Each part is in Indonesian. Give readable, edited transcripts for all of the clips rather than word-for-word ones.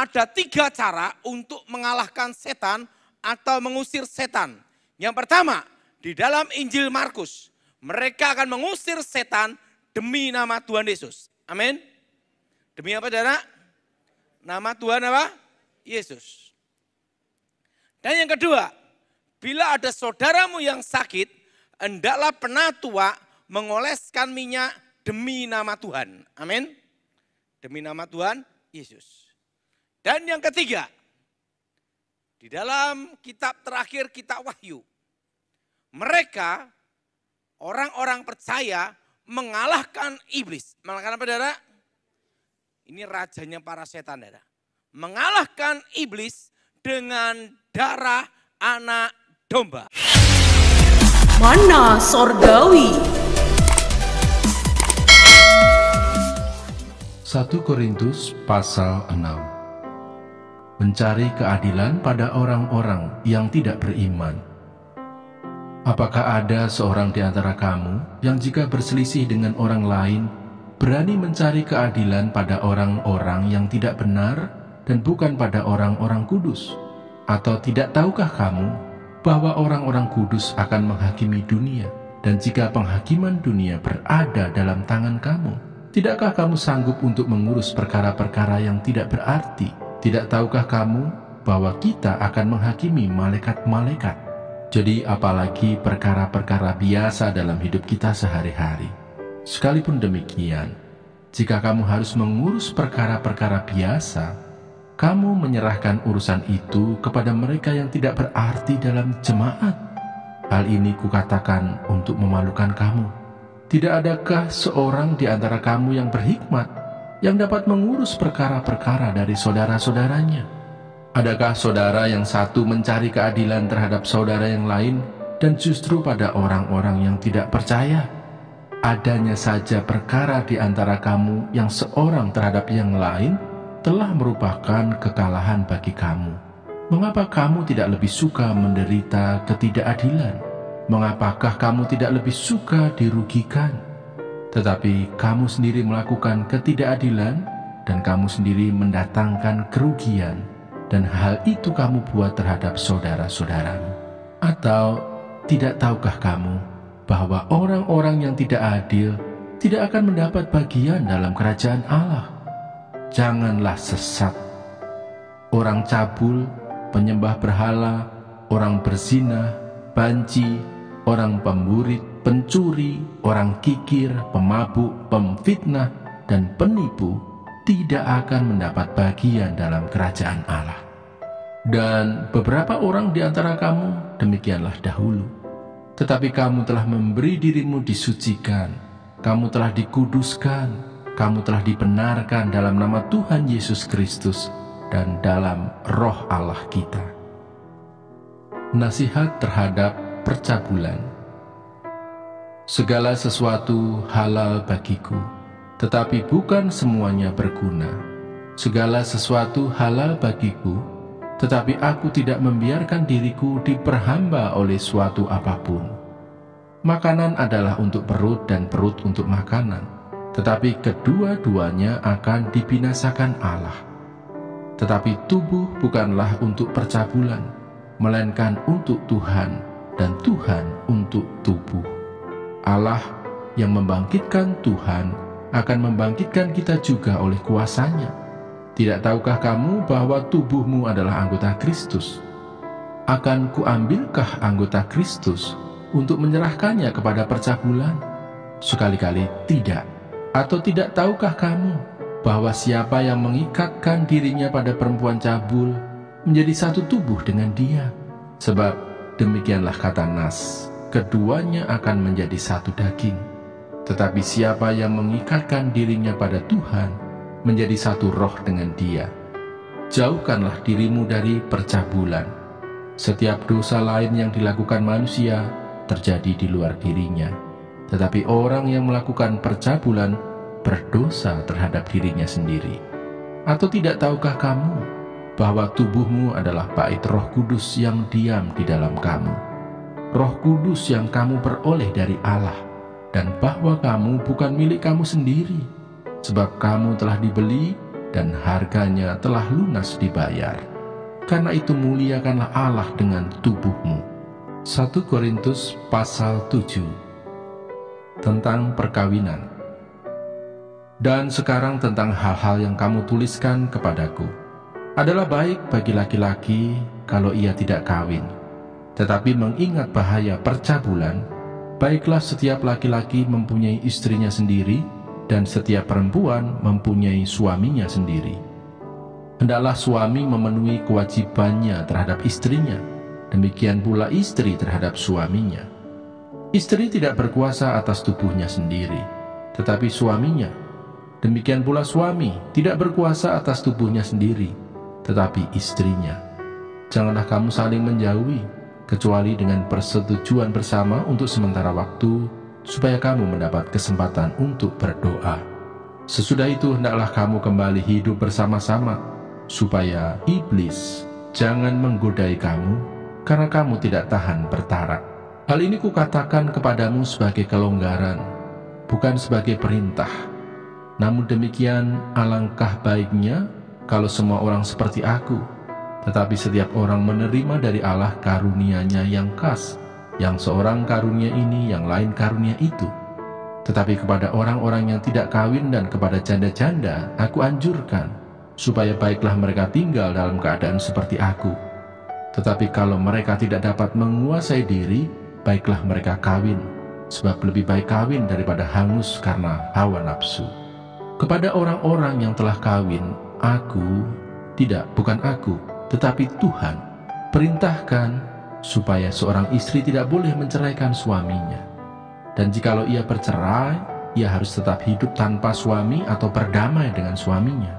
ada 3 cara untuk mengalahkan setan atau mengusir setan. Yang pertama, di dalam Injil Markus, mereka akan mengusir setan demi nama Tuhan Yesus. Amin. Demi apa, saudara? Nama Tuhan apa? Yesus. Dan yang kedua, bila ada saudaramu yang sakit, hendaklah penatua mengoleskan minyak demi nama Tuhan. Amin. Demi nama Tuhan Yesus. Dan yang ketiga, di dalam kitab terakhir, kitab Wahyu, mereka, orang-orang percaya, mengalahkan iblis. Mengalahkan apa, saudara? Ini rajanya para setan, saudara. Mengalahkan iblis dengan darah anak domba. Mana Sorgawi. 1 Korintus pasal 6. Mencari keadilan pada orang-orang yang tidak beriman. Apakah ada seorang di antara kamu yang jika berselisih dengan orang lain, berani mencari keadilan pada orang-orang yang tidak benar dan bukan pada orang-orang kudus? Atau tidak tahukah kamu bahwa orang-orang kudus akan menghakimi dunia? Dan jika penghakiman dunia berada dalam tangan kamu, tidakkah kamu sanggup untuk mengurus perkara-perkara yang tidak berarti? Tidak tahukah kamu bahwa kita akan menghakimi malaikat-malaikat? Jadi apalagi perkara-perkara biasa dalam hidup kita sehari-hari. Sekalipun demikian, jika kamu harus mengurus perkara-perkara biasa, kamu menyerahkan urusan itu kepada mereka yang tidak berarti dalam jemaat. Hal ini kukatakan untuk memalukan kamu. Tidak adakah seorang di antara kamu yang berhikmat, yang dapat mengurus perkara-perkara dari saudara-saudaranya? Adakah saudara yang satu mencari keadilan terhadap saudara yang lain dan justru pada orang-orang yang tidak percaya? Adanya saja perkara di antara kamu yang seorang terhadap yang lain telah merupakan kekalahan bagi kamu. Mengapa kamu tidak lebih suka menderita ketidakadilan? Mengapakah kamu tidak lebih suka dirugikan? Tetapi kamu sendiri melakukan ketidakadilan dan kamu sendiri mendatangkan kerugian. Dan hal itu kamu buat terhadap saudara-saudaramu. Atau tidak tahukah kamu bahwa orang-orang yang tidak adil tidak akan mendapat bagian dalam kerajaan Allah? Janganlah sesat. Orang cabul, penyembah berhala, orang berzina, banci, orang pemburit, pencuri, orang kikir, pemabuk, pemfitnah, dan penipu tidak akan mendapat bagian dalam kerajaan Allah. Dan beberapa orang di antara kamu demikianlah dahulu. Tetapi kamu telah memberi dirimu disucikan, kamu telah dikuduskan, kamu telah dibenarkan dalam nama Tuhan Yesus Kristus dan dalam Roh Allah kita. Nasihat terhadap percabulan. Segala sesuatu halal bagiku, tetapi bukan semuanya berguna. Segala sesuatu halal bagiku, tetapi aku tidak membiarkan diriku diperhamba oleh suatu apapun. Makanan adalah untuk perut dan perut untuk makanan, tetapi kedua-duanya akan dibinasakan Allah. Tetapi tubuh bukanlah untuk percabulan, melainkan untuk Tuhan, dan Tuhan untuk tubuh. Allah yang membangkitkan Tuhan akan membangkitkan kita juga oleh kuasa-Nya. Tidak tahukah kamu bahwa tubuhmu adalah anggota Kristus? Akan kuambilkah anggota Kristus untuk menyerahkannya kepada percabulan? Sekali-kali tidak. Atau tidak tahukah kamu bahwa siapa yang mengikatkan dirinya pada perempuan cabul menjadi satu tubuh dengan dia? Sebab demikianlah kata Nas, keduanya akan menjadi satu daging. Tetapi siapa yang mengikatkan dirinya pada Tuhan, menjadi satu roh dengan dia. Jauhkanlah dirimu dari percabulan. Setiap dosa lain yang dilakukan manusia, terjadi di luar dirinya. Tetapi orang yang melakukan percabulan, berdosa terhadap dirinya sendiri. Atau tidak tahukah kamu, bahwa tubuhmu adalah bait Roh Kudus yang diam di dalam kamu? Roh Kudus yang kamu peroleh dari Allah, dan bahwa kamu bukan milik kamu sendiri, sebab kamu telah dibeli dan harganya telah lunas dibayar. Karena itu muliakanlah Allah dengan tubuhmu. 1 Korintus pasal 7 tentang perkawinan. Dan sekarang tentang hal-hal yang kamu tuliskan kepadaku. Adalah baik bagi laki-laki kalau ia tidak kawin, tetapi mengingat bahaya percabulan, baiklah setiap laki-laki mempunyai istrinya sendiri, dan setiap perempuan mempunyai suaminya sendiri. Hendaklah suami memenuhi kewajibannya terhadap istrinya, demikian pula istri terhadap suaminya. Istri tidak berkuasa atas tubuhnya sendiri, tetapi suaminya. Demikian pula suami tidak berkuasa atas tubuhnya sendiri, tetapi istrinya. Janganlah kamu saling menjauhi, kecuali dengan persetujuan bersama untuk sementara waktu, supaya kamu mendapat kesempatan untuk berdoa. Sesudah itu hendaklah kamu kembali hidup bersama-sama, supaya iblis jangan menggodai kamu, karena kamu tidak tahan bertarak. Hal ini kukatakan kepadamu sebagai kelonggaran, bukan sebagai perintah. Namun demikian, alangkah baiknya kalau semua orang seperti aku, tetapi setiap orang menerima dari Allah karunia-Nya yang khas, yang seorang karunia ini, yang lain karunia itu. Tetapi kepada orang-orang yang tidak kawin dan kepada janda-janda, aku anjurkan, supaya baiklah mereka tinggal dalam keadaan seperti aku. Tetapi kalau mereka tidak dapat menguasai diri, baiklah mereka kawin, sebab lebih baik kawin daripada hangus karena hawa nafsu. Kepada orang-orang yang telah kawin, bukan aku, tetapi Tuhan, perintahkan supaya seorang istri tidak boleh menceraikan suaminya. Dan jikalau ia bercerai, ia harus tetap hidup tanpa suami atau berdamai dengan suaminya.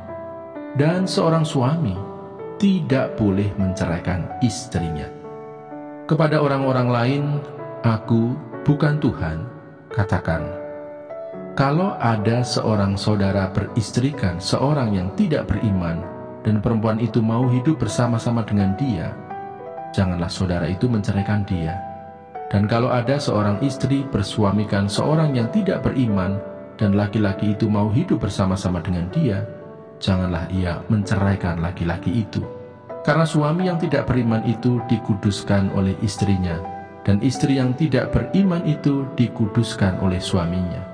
Dan seorang suami tidak boleh menceraikan istrinya. Kepada orang-orang lain, aku, bukan Tuhan, katakan, kalau ada seorang saudara beristrikan seorang yang tidak beriman, dan perempuan itu mau hidup bersama-sama dengan dia, janganlah saudara itu menceraikan dia. Dan kalau ada seorang istri bersuamikan seorang yang tidak beriman, dan laki-laki itu mau hidup bersama-sama dengan dia, janganlah ia menceraikan laki-laki itu. Karena suami yang tidak beriman itu dikuduskan oleh istrinya, dan istri yang tidak beriman itu dikuduskan oleh suaminya.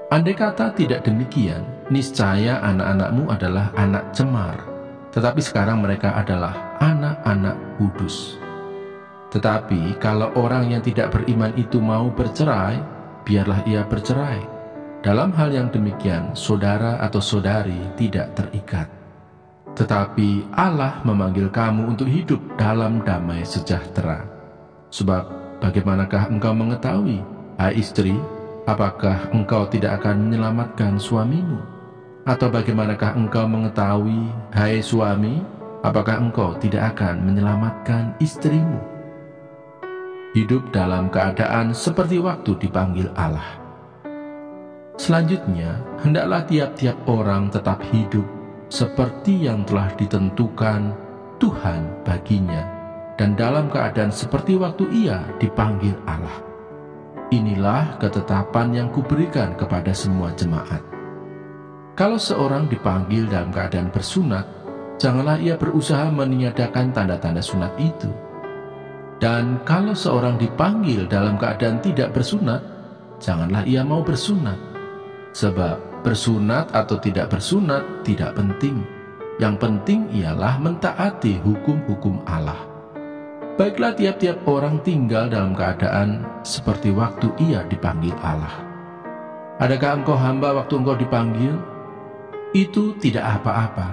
Andai kata tidak demikian, niscaya anak-anakmu adalah anak cemar, tetapi sekarang mereka adalah anak-anak kudus. Tetapi kalau orang yang tidak beriman itu mau bercerai, biarlah ia bercerai. Dalam hal yang demikian, saudara atau saudari tidak terikat. Tetapi Allah memanggil kamu untuk hidup dalam damai sejahtera. Sebab bagaimanakah engkau mengetahui, hai istri, apakah engkau tidak akan menyelamatkan suamimu? Atau bagaimanakah engkau mengetahui, hai suami, apakah engkau tidak akan menyelamatkan istrimu? Hidup dalam keadaan seperti waktu dipanggil Allah. Selanjutnya, hendaklah tiap-tiap orang tetap hidup seperti yang telah ditentukan Tuhan baginya, dan dalam keadaan seperti waktu ia dipanggil Allah. Inilah ketetapan yang kuberikan kepada semua jemaat. Kalau seorang dipanggil dalam keadaan bersunat, janganlah ia berusaha meniadakan tanda-tanda sunat itu. Dan kalau seorang dipanggil dalam keadaan tidak bersunat, janganlah ia mau bersunat. Sebab bersunat atau tidak bersunat tidak penting. Yang penting ialah mentaati hukum-hukum Allah. Baiklah tiap-tiap orang tinggal dalam keadaan seperti waktu ia dipanggil Allah. Adakah engkau hamba waktu engkau dipanggil? Itu tidak apa-apa.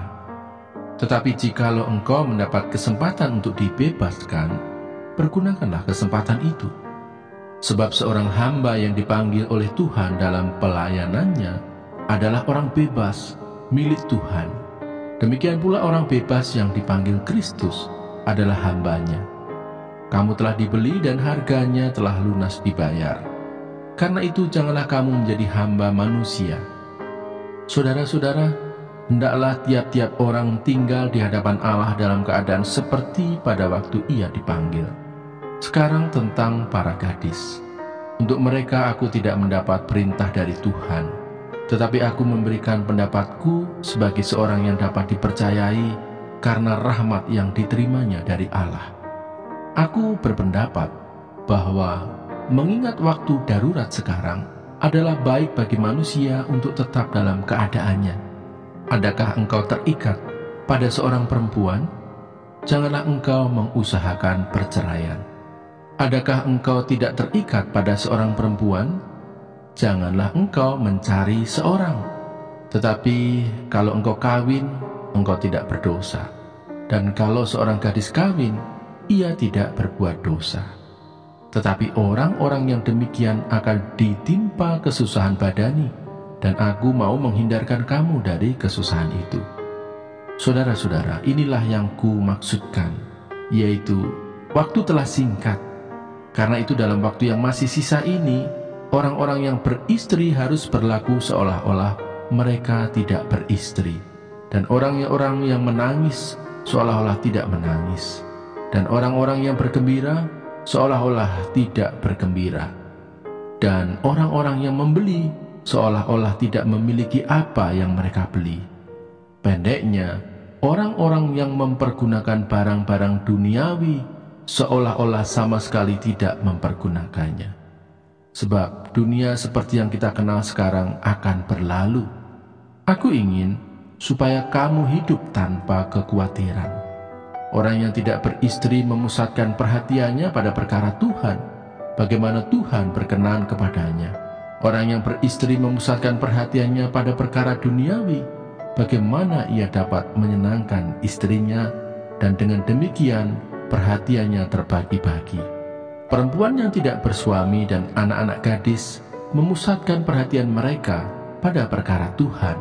Tetapi jikalau engkau mendapat kesempatan untuk dibebaskan, pergunakanlah kesempatan itu. Sebab seorang hamba yang dipanggil oleh Tuhan dalam pelayanannya adalah orang bebas, milik Tuhan. Demikian pula orang bebas yang dipanggil Kristus adalah hambanya. Kamu telah dibeli dan harganya telah lunas dibayar. Karena itu janganlah kamu menjadi hamba manusia. Saudara-saudara, hendaklah tiap-tiap orang tinggal di hadapan Allah dalam keadaan seperti pada waktu ia dipanggil. Sekarang tentang para gadis. Untuk mereka aku tidak mendapat perintah dari Tuhan, tetapi aku memberikan pendapatku sebagai seorang yang dapat dipercayai karena rahmat yang diterimanya dari Allah. Aku berpendapat bahwa mengingat waktu darurat sekarang adalah baik bagi manusia untuk tetap dalam keadaannya. Adakah engkau terikat pada seorang perempuan? Janganlah engkau mengusahakan perceraian. Adakah engkau tidak terikat pada seorang perempuan? Janganlah engkau mencari seorang. Tetapi kalau engkau kawin, engkau tidak berdosa. Dan kalau seorang gadis kawin, ia tidak berbuat dosa. Tetapi orang-orang yang demikian akan ditimpa kesusahan badani, dan aku mau menghindarkan kamu dari kesusahan itu. Saudara-saudara, inilah yang ku maksudkan, yaitu waktu telah singkat. Karena itu dalam waktu yang masih sisa ini, orang-orang yang beristri harus berlaku seolah-olah mereka tidak beristri. Dan orang-orang yang menangis seolah-olah tidak menangis. Dan orang-orang yang bergembira seolah-olah tidak bergembira. Dan orang-orang yang membeli seolah-olah tidak memiliki apa yang mereka beli. Pendeknya, orang-orang yang mempergunakan barang-barang duniawi seolah-olah sama sekali tidak mempergunakannya. Sebab dunia seperti yang kita kenal sekarang akan berlalu. Aku ingin supaya kamu hidup tanpa kekhawatiran. Orang yang tidak beristri memusatkan perhatiannya pada perkara Tuhan, bagaimana Tuhan berkenan kepadanya. Orang yang beristri memusatkan perhatiannya pada perkara duniawi, bagaimana ia dapat menyenangkan istrinya, dan dengan demikian perhatiannya terbagi-bagi. Perempuan yang tidak bersuami dan anak-anak gadis memusatkan perhatian mereka pada perkara Tuhan,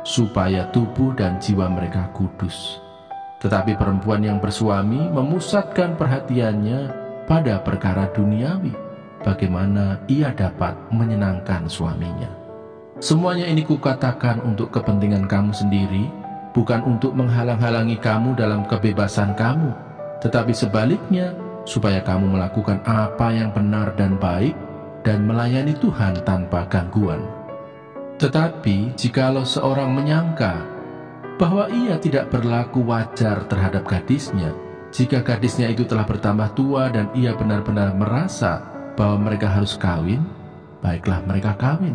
supaya tubuh dan jiwa mereka kudus. Tetapi perempuan yang bersuami memusatkan perhatiannya pada perkara duniawi, bagaimana ia dapat menyenangkan suaminya. Semuanya ini kukatakan untuk kepentingan kamu sendiri, bukan untuk menghalang-halangi kamu dalam kebebasan kamu, tetapi sebaliknya, supaya kamu melakukan apa yang benar dan baik, dan melayani Tuhan tanpa gangguan. Tetapi jikalau seorang menyangka bahwa ia tidak berlaku wajar terhadap gadisnya, jika gadisnya itu telah bertambah tua dan ia benar-benar merasa bahwa mereka harus kawin, baiklah mereka kawin,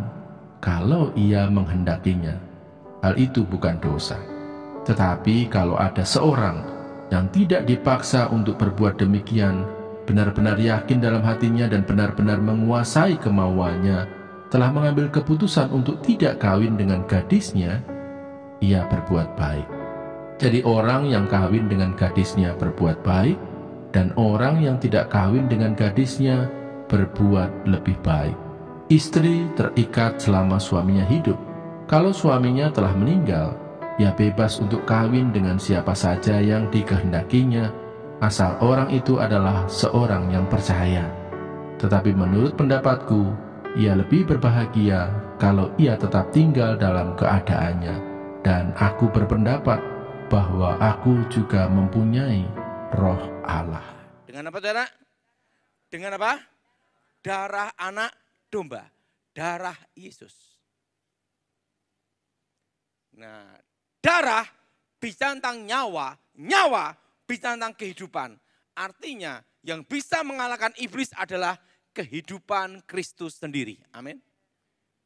kalau ia menghendakinya. Hal itu bukan dosa. Tetapi kalau ada seorang yang tidak dipaksa untuk berbuat demikian, benar-benar yakin dalam hatinya dan benar-benar menguasai kemauannya, telah mengambil keputusan untuk tidak kawin dengan gadisnya, ia berbuat baik. Jadi orang yang kawin dengan gadisnya berbuat baik, dan orang yang tidak kawin dengan gadisnya berbuat lebih baik. Istri terikat selama suaminya hidup. Kalau suaminya telah meninggal, ia bebas untuk kawin dengan siapa saja yang dikehendakinya, asal orang itu adalah seorang yang percaya. Tetapi menurut pendapatku, ia lebih berbahagia kalau ia tetap tinggal dalam keadaannya. Dan aku berpendapat bahwa aku juga mempunyai Roh Allah. Dengan apa, saudara? Dengan apa? Darah anak domba, darah Yesus. Nah, darah bicara tentang nyawa, nyawa bicara tentang kehidupan. Artinya yang bisa mengalahkan iblis adalah kehidupan Kristus sendiri. Amin.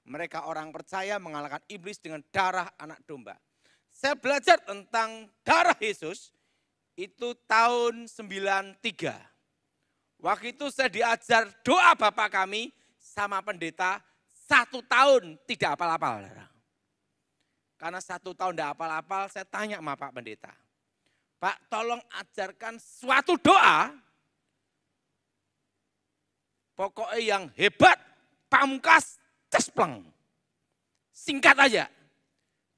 Mereka orang percaya mengalahkan iblis dengan darah anak domba. Saya belajar tentang darah Yesus itu tahun 93. Waktu itu saya diajar doa Bapak kami sama pendeta 1 tahun tidak hafal-hafal. Karena 1 tahun tidak hafal-hafal, saya tanya sama Pak Pendeta. Pak, tolong ajarkan suatu doa. Pokoknya yang hebat, pamungkas, cespleng. Singkat aja.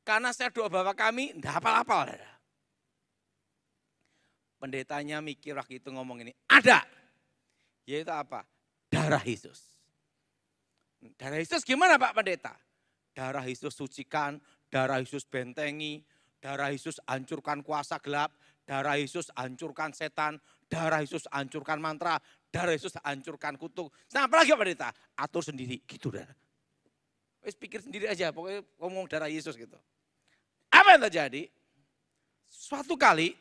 Karena saya doa Bapak kami, enggak hafal-hafal. Pendetanya mikir waktu itu ngomong ini, ada. Yaitu apa? Darah Yesus. Darah Yesus gimana Pak Pendeta? Darah Yesus sucikan, darah Yesus bentengi, darah Yesus hancurkan kuasa gelap, darah Yesus hancurkan setan, darah Yesus hancurkan mantra, darah Yesus hancurkan kutuk. Nah apalagi Pak Pendeta? Atur sendiri, gitu dah. Wis pikir sendiri aja, pokoknya ngomong darah Yesus gitu. Apa yang terjadi? Suatu kali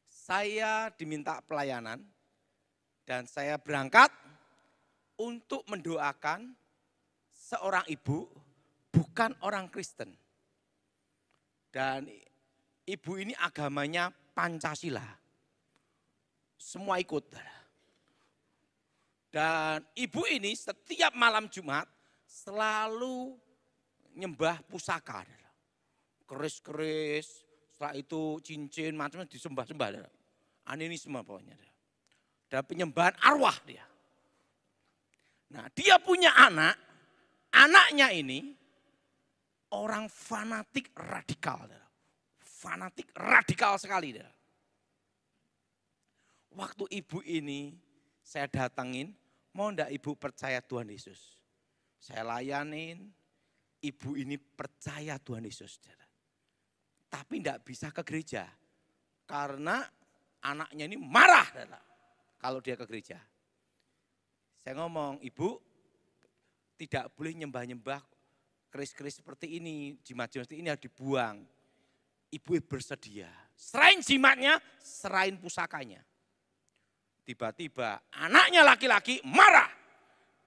saya diminta pelayanan dan saya berangkat untuk mendoakan seorang ibu bukan orang Kristen. Dan ibu ini agamanya Pancasila. Semua ikut. Dan ibu ini setiap malam Jumat selalu nyembah pusaka. Keris-keris, setelah itu cincin, macamnya disembah-sembah. Animisme pokoknya. Dan penyembahan arwah dia. Nah, dia punya anak, anaknya ini orang fanatik radikal. Fanatik radikal sekali. Waktu ibu ini saya datangin, mau enggak ibu percaya Tuhan Yesus? Saya layanin, ibu ini percaya Tuhan Yesus. Tapi enggak bisa ke gereja. Karena anaknya ini marah kalau dia ke gereja. Saya ngomong, ibu tidak boleh nyembah-nyembah keris-keris seperti ini, jimat-jimat seperti ini harus dibuang. Ibu bersedia. Serain jimatnya, serain pusakanya. Tiba-tiba anaknya laki-laki marah.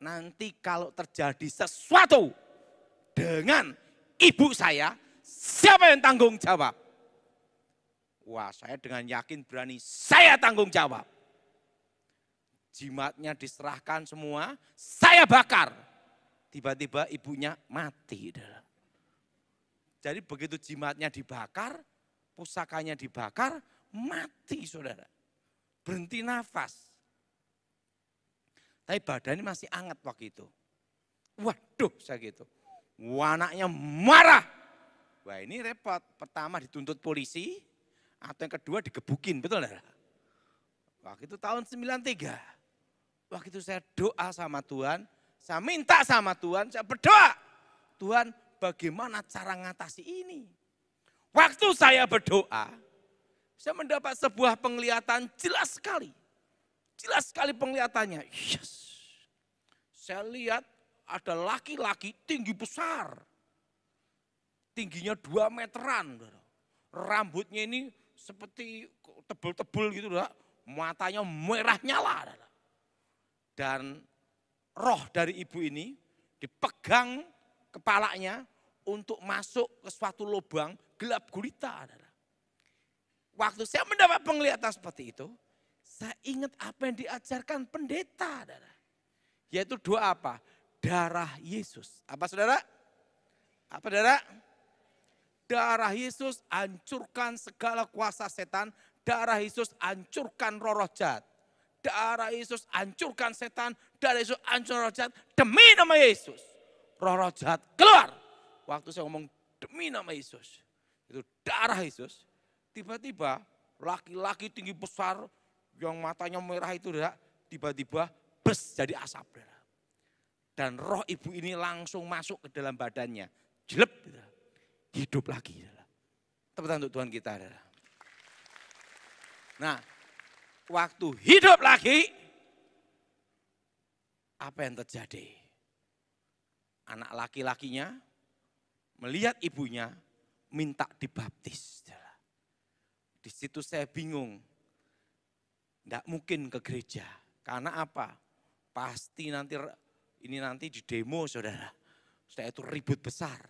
Nanti kalau terjadi sesuatu dengan ibu saya, siapa yang tanggung jawab? Wah, saya dengan yakin berani, saya tanggung jawab. Jimatnya diserahkan semua, saya bakar. Tiba-tiba ibunya mati. Jadi begitu jimatnya dibakar, pusakanya dibakar, mati saudara. Berhenti nafas. Tapi badannya masih hangat waktu itu. Waduh, saya gitu. Wah, anaknya marah. Wah, ini repot. Pertama dituntut polisi, atau yang kedua digebukin, betul enggak? Waktu itu tahun 93. Waktu itu saya doa sama Tuhan, saya minta sama Tuhan, saya berdoa. Tuhan, bagaimana cara ngatasi ini? Waktu saya berdoa, saya mendapat sebuah penglihatan jelas sekali. Jelas sekali penglihatannya. Yes. Saya lihat ada laki-laki tinggi besar. Tingginya 2 meteran. Rambutnya ini seperti tebel-tebel gitu. Matanya merah nyala. Dan roh dari ibu ini dipegang kepalanya untuk masuk ke suatu lubang gelap gulita. Waktu saya mendapat penglihatan seperti itu, saya ingat apa yang diajarkan pendeta. Yaitu doa apa? Darah Yesus. Apa saudara? Apa saudara? Darah Yesus hancurkan segala kuasa setan. Darah Yesus hancurkan roh jahat. Darah Yesus hancurkan setan. Darah Yesus hancurkan roh jahat. Demi nama Yesus. Roh jahat keluar. Waktu saya ngomong demi nama Yesus. Itu darah Yesus. Tiba-tiba laki-laki tinggi besar. Yang matanya merah itu tiba-tiba bes jadi asap. Dan roh ibu ini langsung masuk ke dalam badannya. Jelep. Hidup lagi. Tepuk tangan untuk Tuhan kita. Nah, waktu hidup lagi, apa yang terjadi? Anak laki-lakinya melihat ibunya minta dibaptis. Di situ saya bingung. Tidak mungkin ke gereja. Karena apa? Pasti nanti di demo saudara. Setelah itu ribut besar.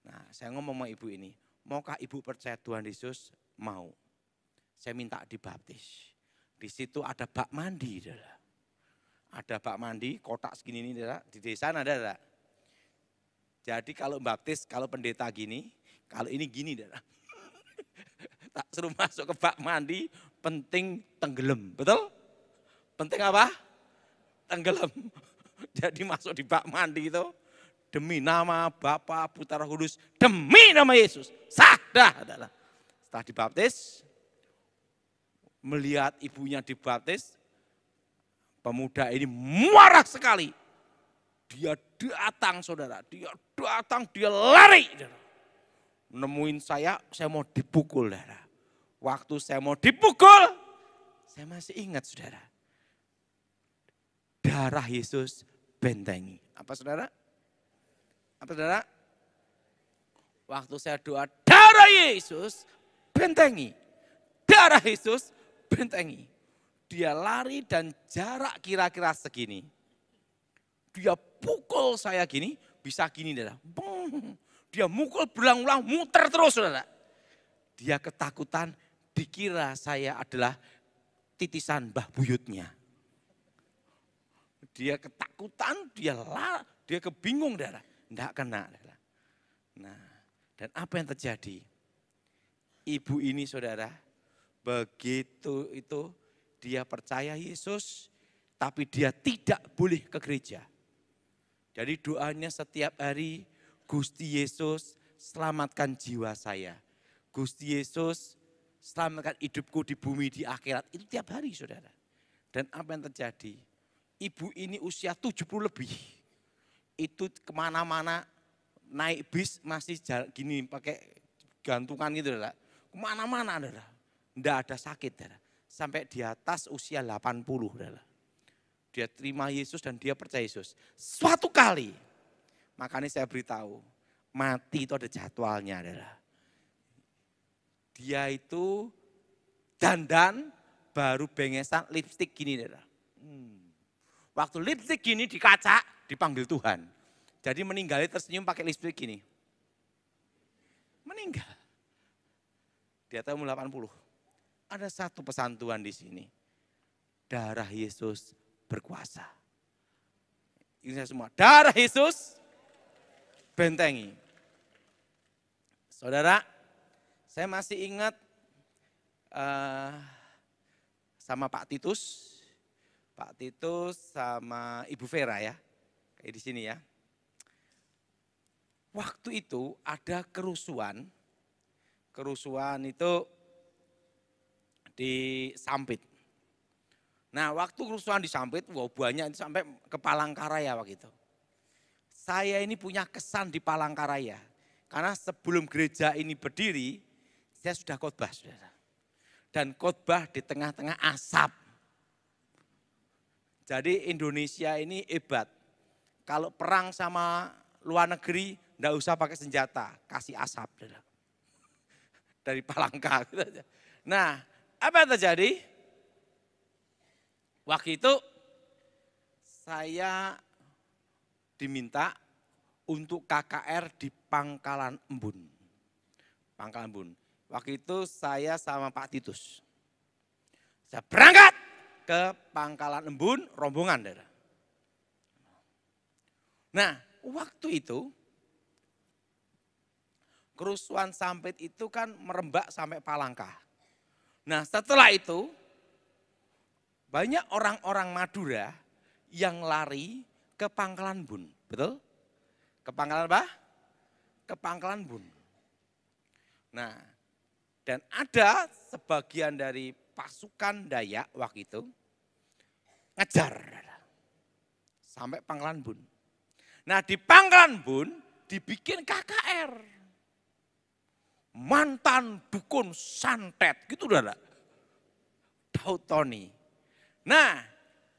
Nah, saya ngomong sama ibu ini, maukah ibu percaya Tuhan Yesus? Mau. Saya minta dibaptis. Di situ ada bak mandi. Ada bak mandi, kotak segini ini di desa ada. Jadi kalau baptis, kalau pendeta gini, kalau ini gini. Tak suruh masuk ke bak mandi, penting tenggelam. Betul? Penting apa? Tenggelam. Jadi masuk di bak mandi itu, demi nama Bapa, Putra, Roh Kudus, demi nama Yesus. Sah dah. Setelah dibaptis, melihat ibunya dibaptis, pemuda ini marah sekali. Dia datang saudara, dia lari. Nemuin saya mau dipukul. Saudara. Waktu saya mau dipukul, saya masih ingat saudara. Darah Yesus bentengi. Apa saudara? Apa saudara? Waktu saya doa, darah Yesus bentengi. Darah Yesus bentengi. Dia lari dan jarak kira-kira segini. Dia pukul saya gini, bisa gini saudara. Dia mukul berulang-ulang, muter terus saudara. Dia ketakutan, dikira saya adalah titisan Mbah Buyutnya. Dia ketakutan, dia kebingung saudara. Enggak kena saudara. Nah, dan apa yang terjadi? Ibu ini saudara, begitu itu dia percaya Yesus, tapi dia tidak boleh ke gereja. Jadi doanya setiap hari, Gusti Yesus selamatkan jiwa saya. Gusti Yesus selamatkan hidupku di bumi di akhirat. Itu tiap hari saudara. Dan apa yang terjadi? Ibu ini usia 70 lebih. Itu kemana-mana naik bis masih gini pakai gantungan gitu saudara. Kemana-mana saudara. Tidak ada sakit saudara. Sampai di atas usia 80 saudara. Dia terima Yesus dan dia percaya Yesus. Suatu kali, makanya saya beritahu, mati itu ada jadwalnya saudara. Dia itu dandan baru bengesan lipstik gini. Waktu lipstik gini di kaca dipanggil Tuhan. Jadi meninggalnya tersenyum pakai lipstik gini. Meninggal. Dia tahun 80. Ada satu pesan Tuhan di sini. Darah Yesus berkuasa. Ini saya semua. Darah Yesus bentengi. Saudara, saya masih ingat sama Pak Titus sama Ibu Vera ya, kayak di sini ya. Waktu itu ada kerusuhan itu di Sampit. Nah waktu kerusuhan di Sampit, wow banyak sampai ke Palangkaraya waktu itu. Saya ini punya kesan di Palangkaraya, karena sebelum gereja ini berdiri, saya sudah khotbah, saudara. Dan khotbah di tengah-tengah asap. Jadi Indonesia ini hebat. Kalau perang sama luar negeri, enggak usah pakai senjata, kasih asap. Saudara. Dari Palangka. Nah, apa yang terjadi? Waktu itu saya diminta untuk KKR di Pangkalan Embun. Pangkalan Embun. Waktu itu saya sama Pak Titus. Saya berangkat ke Pangkalan Embun, rombongan. Nah, waktu itu kerusuhan Sampit itu kan merembak sampai Palangka. Nah, setelah itu banyak orang-orang Madura yang lari ke Pangkalan Bun, betul? Ke Pangkalan apa? Ke Pangkalan Bun. Nah, dan ada sebagian dari pasukan Dayak waktu itu ngejar sampai Pangkalan Bun. Nah, di Pangkalan Bun dibikin KKR. Mantan dukun santet, gitu udah. Daud Tony. Nah,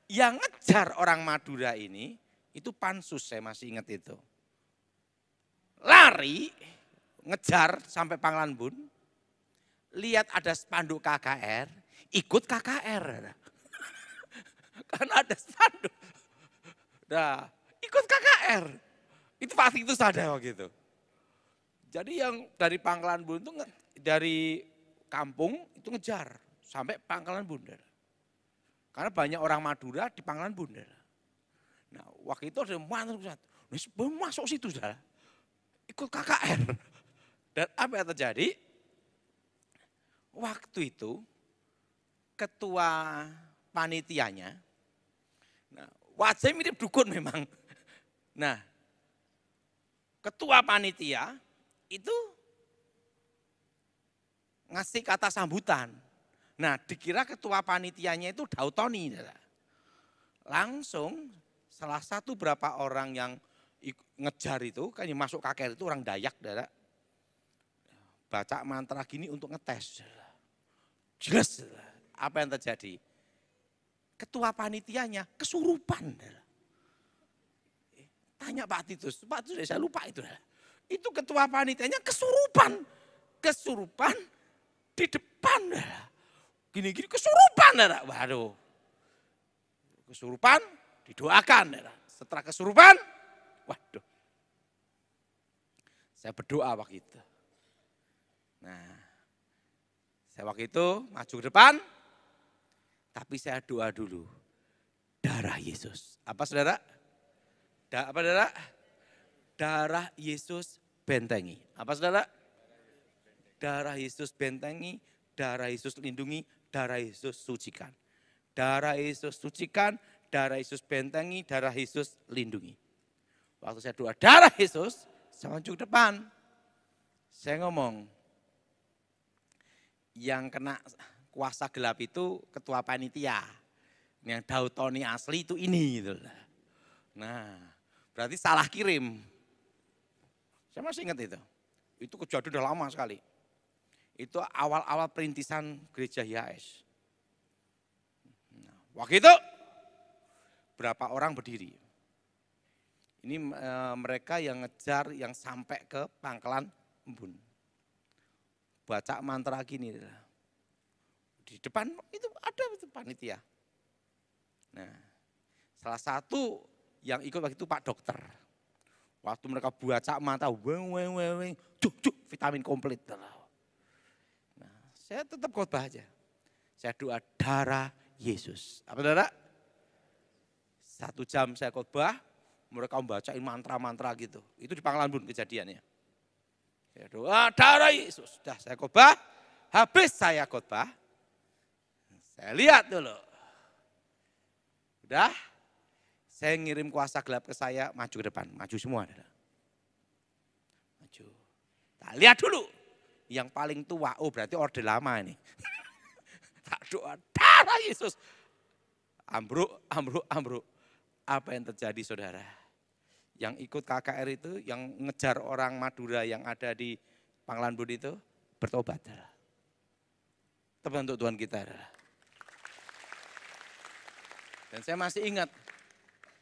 yang ngejar orang Madura ini, itu pansus saya masih ingat itu. Lari, ngejar sampai Pangkalan Bun, lihat ada spanduk KKR, ikut KKR. Karena ada spanduk. Nah, ikut KKR. Itu pasti itu sadar waktu itu. Jadi yang dari Pangkalan Bun itu dari kampung itu ngejar sampai Pangkalan Bun. Karena banyak orang Madura di Pangkalan Bun. Nah, waktu itu ada mantan masuk situ saudara. Ikut KKR. Dan apa yang terjadi? Waktu itu ketua panitianya, nah, wajahnya mirip dukun memang. Nah, ketua panitia itu ngasih kata sambutan. Nah, dikira ketua panitianya itu Daud Tony. Langsung salah satu berapa orang yang ngejar itu, kan yang masuk KKR itu orang Dayak. Baca mantra gini untuk ngetes. Jelas apa yang terjadi. Ketua panitianya kesurupan. tanya Pak Titus saya lupa itu. Itu ketua panitianya kesurupan. Kesurupan di depan. Gini-gini kesurupan. Waduh. Kesurupan didoakan. Setelah kesurupan, waduh. Saya berdoa waktu itu. Nah, saya waktu itu maju ke depan, tapi saya doa dulu. Darah Yesus. Apa saudara? Apa saudara? Darah Yesus bentengi. Apa saudara? Darah Yesus bentengi, darah Yesus lindungi, darah Yesus sucikan. Darah Yesus sucikan, darah Yesus bentengi, darah Yesus lindungi. Waktu saya doa darah Yesus, saya maju ke depan. Saya ngomong, yang kena kuasa gelap itu ketua panitia. Yang Dautoni asli itu ini. Gitu. Nah, berarti salah kirim. Saya masih ingat itu. Itu kejadian udah lama sekali. Itu awal-awal perintisan gereja YHS. Nah, waktu itu berapa orang berdiri. Ini mereka yang ngejar yang sampai ke Pangkalan Embun. Baca mantra gini. Di depan itu ada panitia. Nah, salah satu yang ikut waktu itu Pak Dokter. Waktu mereka baca mantra, vitamin komplit. Nah, saya tetap khotbah aja. Saya doa darah Yesus. Apa saudara? 1 jam saya khotbah, mereka membacain mantra-mantra gitu. Itu di Pangkalan Bun kejadiannya. Saya doa darah Yesus. Sudah saya khotbah, habis saya khotbah. Saya lihat dulu. Udah, saya ngirim kuasa gelap ke saya, maju ke depan. Maju semua. Maju. Nah, lihat dulu. Yang paling tua, oh berarti orde lama ini. Tak doa darah Yesus. Ambruk. Apa yang terjadi saudara? Yang ikut KKR itu, yang ngejar orang Madura yang ada di Pangkalan Bun itu, bertobat. Teman untuk Tuhan kita. Dan saya masih ingat,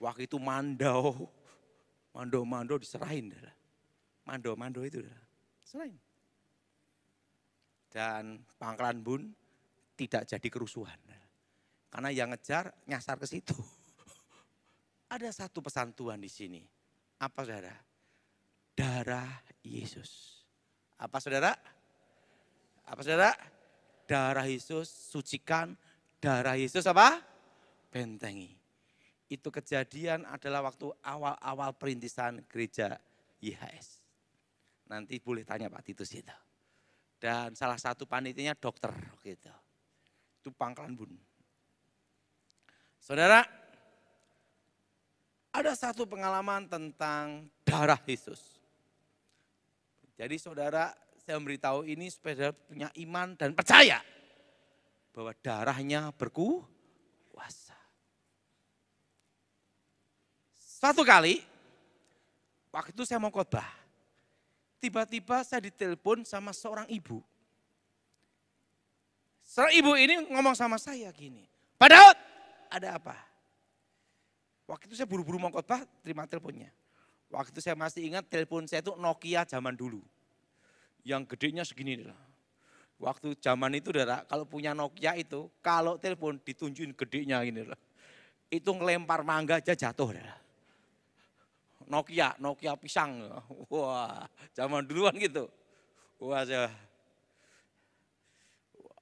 waktu itu mando diserahin. Mando itu diserahin. Dan Pangkalan Bun tidak jadi kerusuhan. Karena yang ngejar nyasar ke situ. Ada satu pesan Tuhan di sini. Apa saudara? Darah Yesus. Apa saudara? Apa saudara? Darah Yesus sucikan, darah Yesus apa? Bentengi. Itu kejadian adalah waktu awal-awal perintisan gereja YHS. Nanti boleh tanya Pak Titus itu. Dan salah satu panitianya dokter gitu. Itu Pangkalan Bun. Saudara, ada satu pengalaman tentang darah Yesus. Jadi saudara, saya memberitahu ini supaya saudara punya iman dan percaya bahwa darahnya berkuasa. Suatu kali, waktu itu saya mau khotbah, tiba-tiba saya ditelepon sama seorang ibu. Seorang ibu ini ngomong sama saya gini, Pak Daud, ada apa? Waktu itu saya buru-buru mau khotbah, terima teleponnya. Waktu itu saya masih ingat telepon saya itu Nokia zaman dulu. Yang gedenya segini. Waktu zaman itu kalau punya Nokia itu, kalau telepon ditunjukin gedenya gini. Itu ngelempar mangga aja jatuh. Nokia pisang. Wah, zaman duluan gitu. Wah,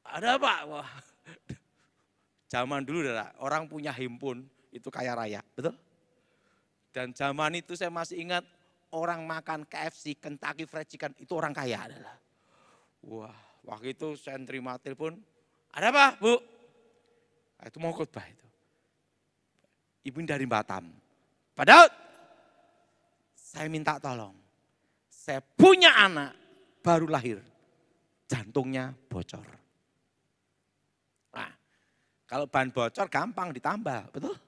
ada apa? Wah. Zaman dulu orang punya handphone itu kaya raya, betul? Dan zaman itu saya masih ingat orang makan KFC, Kentucky Fried Chicken itu orang kaya adalah. Wah, waktu itu saya terima telepon, ada apa Bu? Nah, itu mau khotbah itu. Ibu dari Batam. Pak Daud, saya minta tolong. Saya punya anak baru lahir, jantungnya bocor. Nah, kalau bahan bocor gampang ditambah, betul?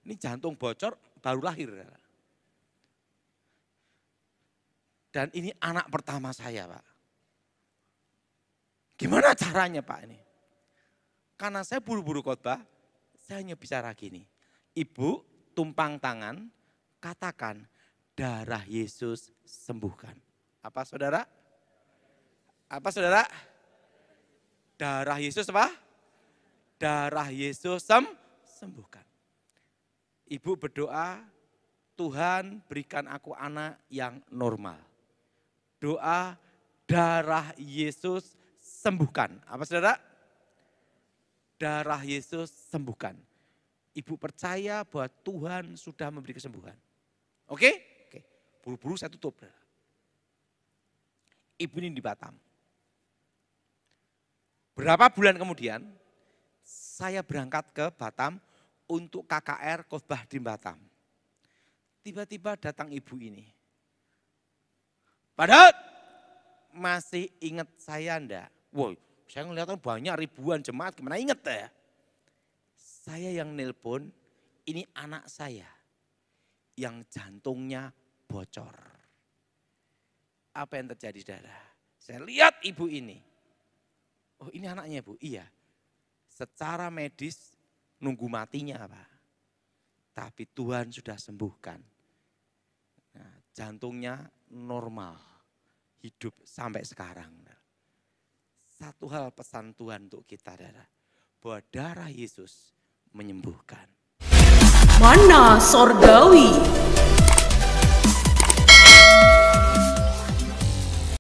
Ini jantung bocor baru lahir. Dan ini anak pertama saya Pak. Gimana caranya Pak ini? Karena saya buru-buru khotbah, saya hanya bicara gini. Ibu tumpang tangan, katakan darah Yesus sembuhkan. Apa saudara? Apa saudara? Darah Yesus apa? Darah Yesus sembuhkan. Ibu berdoa, Tuhan berikan aku anak yang normal. Doa, darah Yesus sembuhkan. Apa saudara? Darah Yesus sembuhkan. Ibu percaya bahwa Tuhan sudah memberi kesembuhan. Oke? Oke. Buru-buru saya tutup. Ibu ini di Batam. Berapa bulan kemudian saya berangkat ke Batam untuk KKR khotbah di Batam. Tiba-tiba datang ibu ini. Padahal masih ingat saya enggak? Woi, saya ngelihat banyak ribuan jemaat, gimana inget ya? Saya yang nelpon, ini anak saya yang jantungnya bocor. Apa yang terjadi saudara? Saya lihat ibu ini. Oh ini anaknya bu, iya. Secara medis nunggu matinya apa? Tapi Tuhan sudah sembuhkan. Nah, jantungnya normal, hidup sampai sekarang. Satu hal pesan Tuhan untuk kita saudara, bahwa darah Yesus menyembuhkan. Mana Sorgawi.